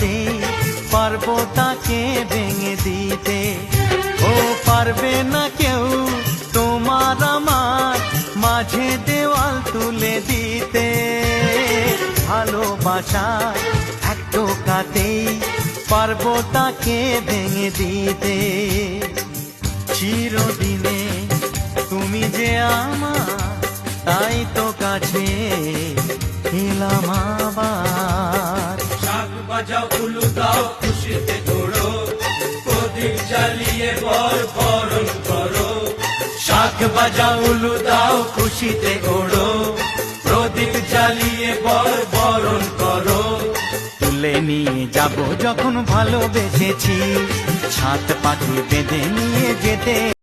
কাটেই পারবো তাকে ভেঙে দিতে। ও পারবে না কেউ তোমার আমার মাঝে দেওয়াল তুলে দিতে। ভালোবাসার এক টোকাতেই পারবো তাকে ভেঙে দিতে। চিরদিনে তুমি যে আমার, তাই তো কাছে এলাম আবার। শাক বাজাও উলু দাও খুশিতে দৌড়ো, প্রদীপ জ্বালিয়ে বর বরণ করো। শাক বাজাও উলু দাও খুশিতে ওড়ো, প্রদীপ জ্বালিয়ে বর বরণ করো। তুলে নিয়ে যাব যখন ভালোবেসেছি, ছাদ পাখি বেঁধে নিয়ে যেতে